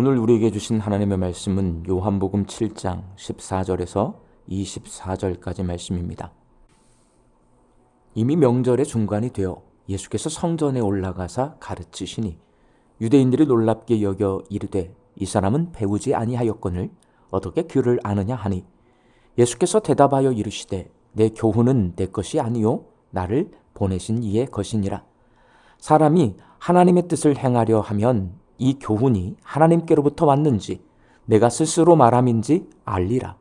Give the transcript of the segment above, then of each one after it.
오늘 우리에게 주신 하나님의 말씀은 요한복음 7장 14절에서 24절까지 말씀입니다. 이미 명절의 중간이 되어 예수께서 성전에 올라가사 가르치시니 유대인들이 놀랍게 여겨 이르되 이 사람은 배우지 아니하였거늘 어떻게 그를 아느냐 하니 예수께서 대답하여 이르시되 내 교훈은 내 것이 아니요 나를 보내신 이의 것이니라. 사람이 하나님의 뜻을 행하려 하면 이 교훈이 하나님께로부터 왔는지 내가 스스로 말함인지 알리라.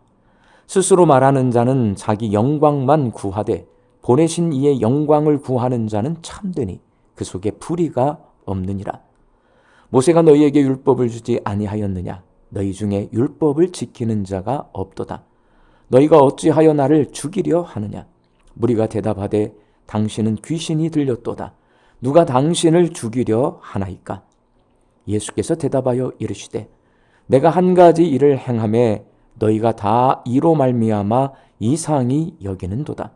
스스로 말하는 자는 자기 영광만 구하되 보내신 이의 영광을 구하는 자는 참되니 그 속에 불의가 없느니라. 모세가 너희에게 율법을 주지 아니하였느냐? 너희 중에 율법을 지키는 자가 없도다. 너희가 어찌하여 나를 죽이려 하느냐? 무리가 대답하되 당신은 귀신이 들렸도다. 누가 당신을 죽이려 하나이까? 예수께서 대답하여 이르시되 내가 한 가지 일을 행하매 너희가 다 이로 말미암아 이상히 여기는도다.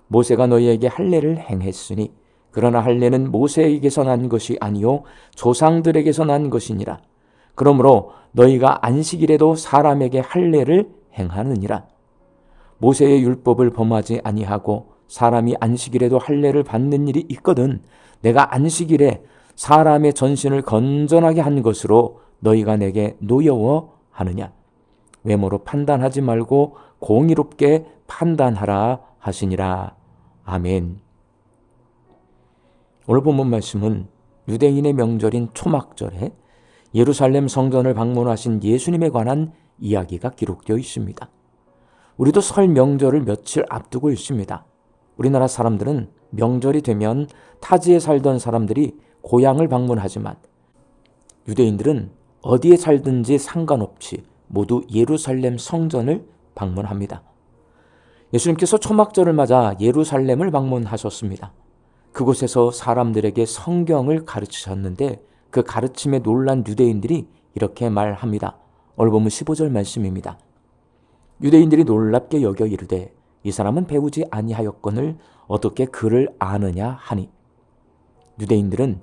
모세가 너희에게 할례를 행했으니 그러나 할례는 모세에게서 난 것이 아니요 조상들에게서 난 것이니라. 그러므로 너희가 안식일에도 사람에게 할례를 행하느니라. 모세의 율법을 범하지 아니하고 사람이 안식일에도 할례를 받는 일이 있거든 내가 안식일에 사람의 전신을 건전하게 한 것으로 너희가 내게 노여워하느냐. 외모로 판단하지 말고 공의롭게 판단하라 하시니라. 아멘. 오늘 본문 말씀은 유대인의 명절인 초막절에 예루살렘 성전을 방문하신 예수님에 관한 이야기가 기록되어 있습니다. 우리도 설 명절을 며칠 앞두고 있습니다. 우리나라 사람들은 명절이 되면 타지에 살던 사람들이 고향을 방문하지만 유대인들은 어디에 살든지 상관없이 모두 예루살렘 성전을 방문합니다. 예수님께서 초막절을 맞아 예루살렘을 방문하셨습니다. 그곳에서 사람들에게 성경을 가르치셨는데 그 가르침에 놀란 유대인들이 이렇게 말합니다. 오늘 본문 15절 말씀입니다. 유대인들이 놀랍게 여겨 이르되 이 사람은 배우지 아니하였거늘 어떻게 그를 아느냐 하니. 유대인들은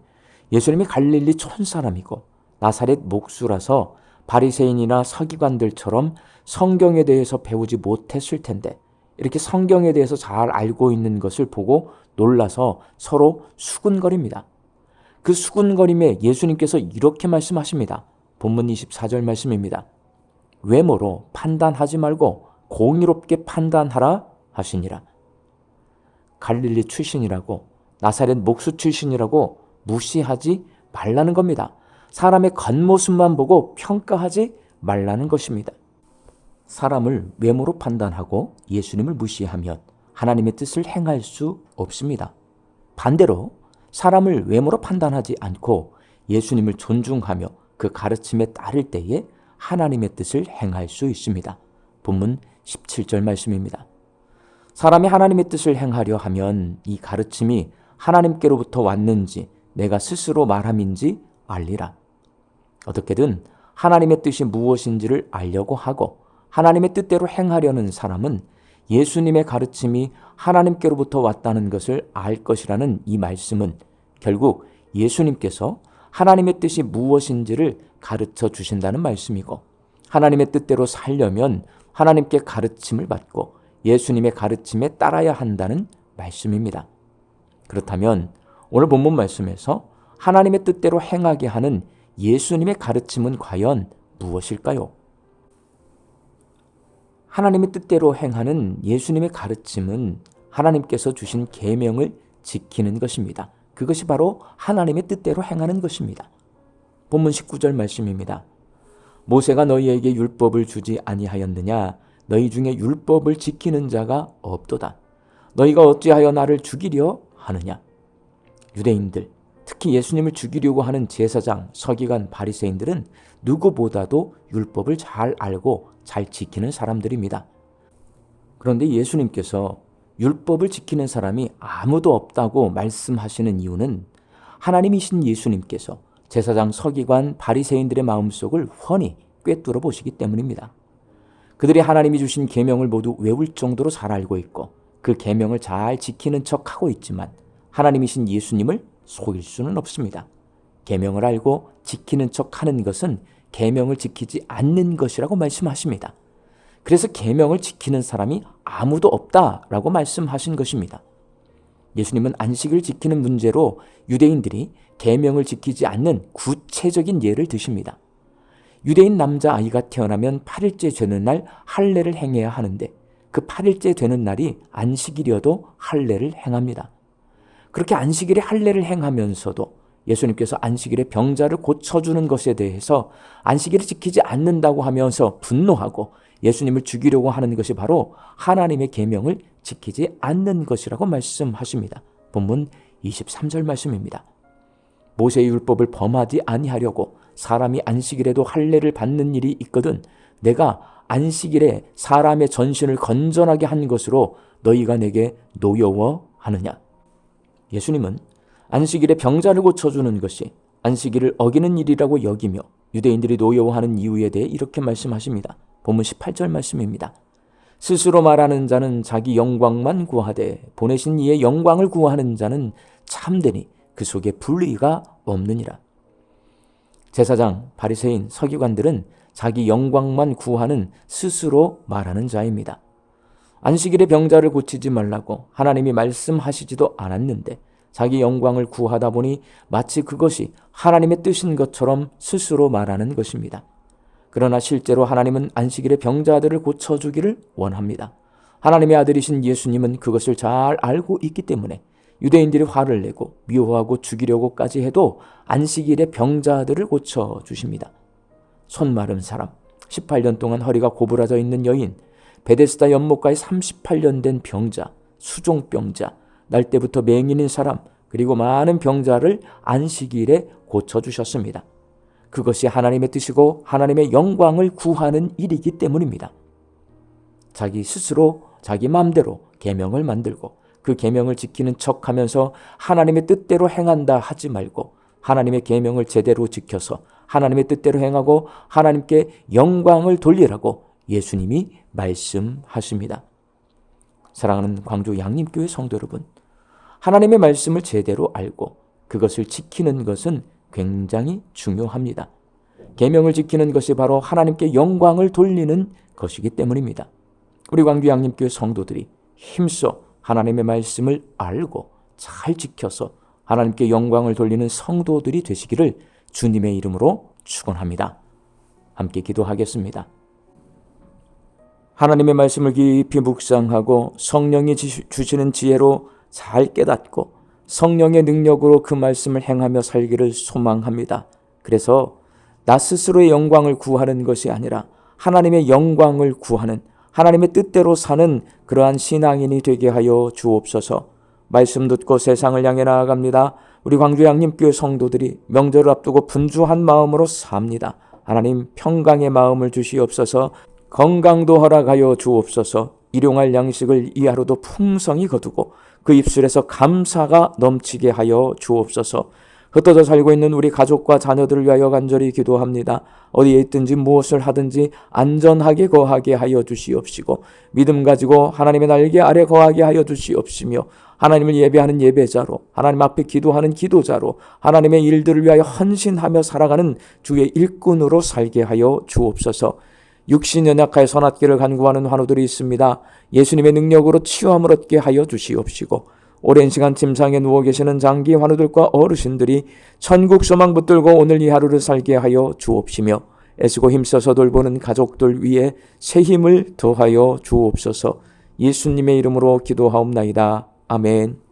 예수님이 갈릴리 촌 사람이고 나사렛 목수라서 바리새인이나 서기관들처럼 성경에 대해서 배우지 못했을 텐데 이렇게 성경에 대해서 잘 알고 있는 것을 보고 놀라서 서로 수군거립니다. 그 수군거림에 예수님께서 이렇게 말씀하십니다. 본문 24절 말씀입니다. 외모로 판단하지 말고 공의롭게 판단하라 하시니라. 갈릴리 출신이라고 나사렛 목수 출신이라고 무시하지 말라는 겁니다. 사람의 겉모습만 보고 평가하지 말라는 것입니다. 사람을 외모로 판단하고 예수님을 무시하면 하나님의 뜻을 행할 수 없습니다. 반대로 사람을 외모로 판단하지 않고 예수님을 존중하며 그 가르침에 따를 때에 하나님의 뜻을 행할 수 있습니다. 본문 17절 말씀입니다. 사람이 하나님의 뜻을 행하려 하면 이 가르침이 하나님께로부터 왔는지 내가 스스로 말함인지 알리라. 어떻게든 하나님의 뜻이 무엇인지를 알려고 하고 하나님의 뜻대로 행하려는 사람은 예수님의 가르침이 하나님께로부터 왔다는 것을 알 것이라는 이 말씀은 결국 예수님께서 하나님의 뜻이 무엇인지를 가르쳐 주신다는 말씀이고 하나님의 뜻대로 살려면 하나님께 가르침을 받고 예수님의 가르침에 따라야 한다는 말씀입니다. 그렇다면 오늘 본문 말씀에서 하나님의 뜻대로 행하게 하는 예수님의 가르침은 과연 무엇일까요? 하나님의 뜻대로 행하는 예수님의 가르침은 하나님께서 주신 계명을 지키는 것입니다. 그것이 바로 하나님의 뜻대로 행하는 것입니다. 본문 19절 말씀입니다. 모세가 너희에게 율법을 주지 아니하였느냐? 너희 중에 율법을 지키는 자가 없도다. 너희가 어찌하여 나를 죽이려 하느냐? 유대인들, 특히 예수님을 죽이려고 하는 제사장, 서기관, 바리새인들은 누구보다도 율법을 잘 알고 잘 지키는 사람들입니다. 그런데 예수님께서 율법을 지키는 사람이 아무도 없다고 말씀하시는 이유는 하나님이신 예수님께서 제사장, 서기관, 바리새인들의 마음속을 훤히 꿰뚫어 보시기 때문입니다. 그들이 하나님이 주신 계명을 모두 외울 정도로 잘 알고 있고 그 계명을 잘 지키는 척하고 있지만 하나님이신 예수님을 속일 수는 없습니다. 계명을 알고 지키는 척하는 것은 계명을 지키지 않는 것이라고 말씀하십니다. 그래서 계명을 지키는 사람이 아무도 없다라고 말씀하신 것입니다. 예수님은 안식을 지키는 문제로 유대인들이 계명을 지키지 않는 구체적인 예를 드십니다. 유대인 남자아이가 태어나면 8일째 되는 날 할례를 행해야 하는데 그 8일째 되는 날이 안식일이어도 할례를 행합니다. 그렇게 안식일에 할례를 행하면서도 예수님께서 안식일에 병자를 고쳐주는 것에 대해서 안식일을 지키지 않는다고 하면서 분노하고 예수님을 죽이려고 하는 것이 바로 하나님의 계명을 지키지 않는 것이라고 말씀하십니다. 본문 23절 말씀입니다. 모세의 율법을 범하지 아니하려고 사람이 안식일에도 할례를 받는 일이 있거든 내가 안식일에 사람의 전신을 건전하게 한 것으로 너희가 내게 노여워하느냐. 예수님은 안식일에 병자를 고쳐주는 것이 안식일을 어기는 일이라고 여기며 유대인들이 노여워하는 이유에 대해 이렇게 말씀하십니다. 본문 18절 말씀입니다. 스스로 말하는 자는 자기 영광만 구하되 보내신 이의 영광을 구하는 자는 참되니 그 속에 불의가 없느니라. 제사장, 바리새인, 서기관들은 자기 영광만 구하는 스스로 말하는 자입니다. 안식일에 병자를 고치지 말라고 하나님이 말씀하시지도 않았는데 자기 영광을 구하다 보니 마치 그것이 하나님의 뜻인 것처럼 스스로 말하는 것입니다. 그러나 실제로 하나님은 안식일에 병자들을 고쳐주기를 원합니다. 하나님의 아들이신 예수님은 그것을 잘 알고 있기 때문에 유대인들이 화를 내고 미워하고 죽이려고까지 해도 안식일에 병자들을 고쳐주십니다. 손 마른 사람, 18년 동안 허리가 고부라져 있는 여인, 베데스다 연못가에 38년 된 병자, 수종병자, 날 때부터 맹인인 사람, 그리고 많은 병자를 안식일에 고쳐주셨습니다. 그것이 하나님의 뜻이고 하나님의 영광을 구하는 일이기 때문입니다. 자기 스스로 자기 마음대로 계명을 만들고 그 계명을 지키는 척하면서 하나님의 뜻대로 행한다 하지 말고 하나님의 계명을 제대로 지켜서 하나님의 뜻대로 행하고 하나님께 영광을 돌리라고 예수님이 말씀하십니다. 사랑하는 광주 양림교회 성도 여러분, 하나님의 말씀을 제대로 알고 그것을 지키는 것은 굉장히 중요합니다. 계명을 지키는 것이 바로 하나님께 영광을 돌리는 것이기 때문입니다. 우리 광주 양림교회 성도들이 힘써 하나님의 말씀을 알고 잘 지켜서 하나님께 영광을 돌리는 성도들이 되시기를 주님의 이름으로 축원합니다. 함께 기도하겠습니다. 하나님의 말씀을 깊이 묵상하고 성령이 주시는 지혜로 잘 깨닫고 성령의 능력으로 그 말씀을 행하며 살기를 소망합니다. 그래서 나 스스로의 영광을 구하는 것이 아니라 하나님의 영광을 구하는 하나님의 뜻대로 사는 그러한 신앙인이 되게 하여 주옵소서. 말씀 듣고 세상을 향해 나아갑니다. 우리 광주 양림교회 성도들이 명절을 앞두고 분주한 마음으로 삽니다. 하나님 평강의 마음을 주시옵소서. 건강도 허락하여 주옵소서. 일용할 양식을 이 하루도 풍성히 거두고 그 입술에서 감사가 넘치게 하여 주옵소서. 흩어져 살고 있는 우리 가족과 자녀들을 위하여 간절히 기도합니다. 어디에 있든지 무엇을 하든지 안전하게 거하게 하여 주시옵시고 믿음 가지고 하나님의 날개 아래 거하게 하여 주시옵시며 하나님을 예배하는 예배자로 하나님 앞에 기도하는 기도자로 하나님의 일들을 위하여 헌신하며 살아가는 주의 일꾼으로 살게 하여 주옵소서. 육신 연약하여 선악기를 간구하는 환우들이 있습니다. 예수님의 능력으로 치유함을 얻게 하여 주시옵시고 오랜 시간 침상에 누워 계시는 장기 환우들과 어르신들이 천국 소망 붙들고 오늘 이 하루를 살게 하여 주옵시며 애쓰고 힘써서 돌보는 가족들 위에 새 힘을 더하여 주옵소서. 예수님의 이름으로 기도하옵나이다. 아멘.